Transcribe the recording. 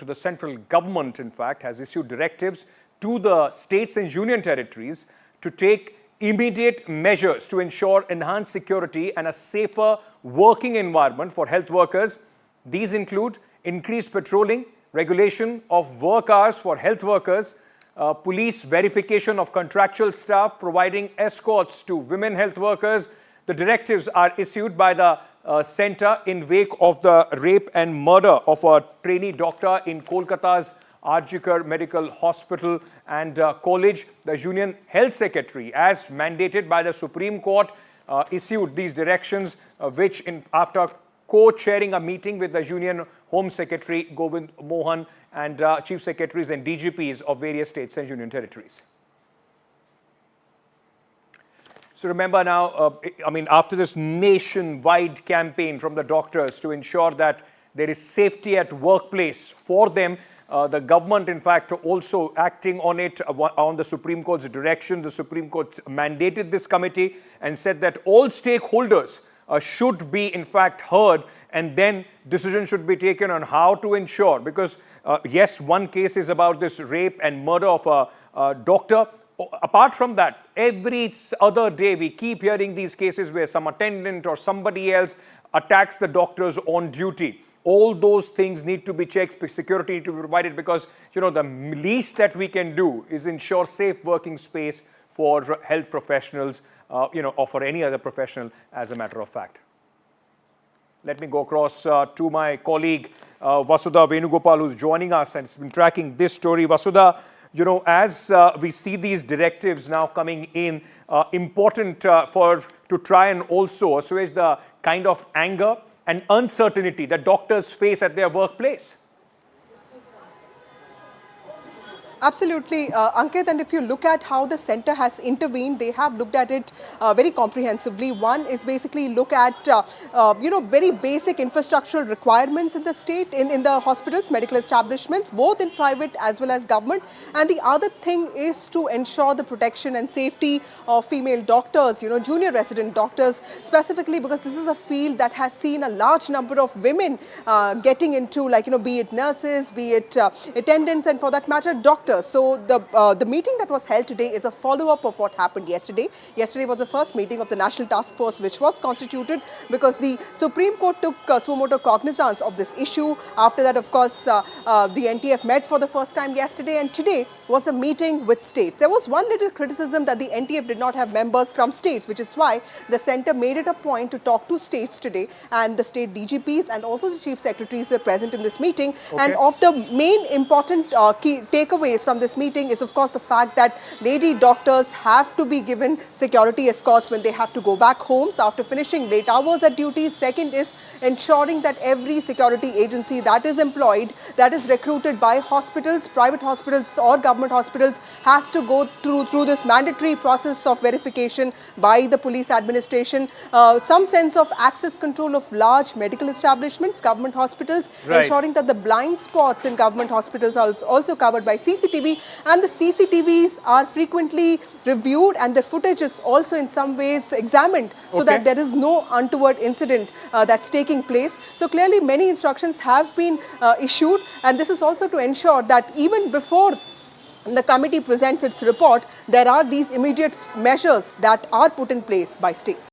to the central government, in fact, has issued directives to the states and union territories to take immediate measures to ensure enhanced security and a safer working environment for health workers. These include increased patrolling, regulation of work hours for health workers, police verification of contractual staff, providing escorts to women health workers. The directives are issued by the centre in wake of the rape and murder of a trainee doctor in Kolkata's Arjikar Medical Hospital and College. The Union Health Secretary, as mandated by the Supreme Court, issued these directions, after co-chairing a meeting with the Union Home Secretary Govind Mohan and Chief Secretaries and DGPs of various states and union territories. So remember now, after this nationwide campaign from the doctors to ensure that there is safety at workplace for them, the government, in fact, also acting on it, on the Supreme Court's direction. The Supreme Court mandated this committee and said that all stakeholders should be, in fact, heard, and then decision should be taken on how to ensure. Because, yes, one case is about this rape and murder of a doctor. Apart from that, every other day we keep hearing these cases where some attendant or somebody else attacks the doctors on duty. All those things need to be checked, security need to be provided, because, the least that we can do is ensure safe working space for health professionals, or for any other professional, as a matter of fact. Let me go across to my colleague, Vasudha Venugopal, who's joining us and has been tracking this story. Vasudha, as we see these directives now coming in, important to try and also assuage the kind of anger and uncertainty that doctors face at their workplace. Absolutely, Ankit, and if you look at how the centre has intervened, they have looked at it very comprehensively. One is basically look at, very basic infrastructural requirements in the state, in the hospitals, medical establishments, both in private as well as government. And the other thing is to ensure the protection and safety of female doctors, junior resident doctors, specifically because this is a field that has seen a large number of women getting into, be it nurses, be it attendants, and for that matter, doctors. So the meeting that was held today is a follow-up of what happened yesterday. Yesterday was the first meeting of the National Task Force, which was constituted because the Supreme Court took suo motu cognizance of this issue. After that, of course, the NTF met for the first time yesterday, and today was a meeting with states. There was one little criticism that the NTF did not have members from states, which is why the centre made it a point to talk to states today, and the state DGPs and also the chief secretaries were present in this meeting. Okay. And of the main important key takeaways from this meeting is, of course, the fact that lady doctors have to be given security escorts when they have to go back homes after finishing late hours at duty. Second is ensuring that every security agency that is employed, that is recruited by hospitals, private hospitals or government hospitals, has to go through this mandatory process of verification by the police administration. Some sense of access control of large medical establishments, government hospitals, right, ensuring that the blind spots in government hospitals are also covered by CCTV, and the CCTVs are frequently reviewed and the footage is also in some ways examined so that there is no untoward incident that's taking place. So clearly many instructions have been issued, and this is also to ensure that even before the committee presents its report, there are these immediate measures that are put in place by states.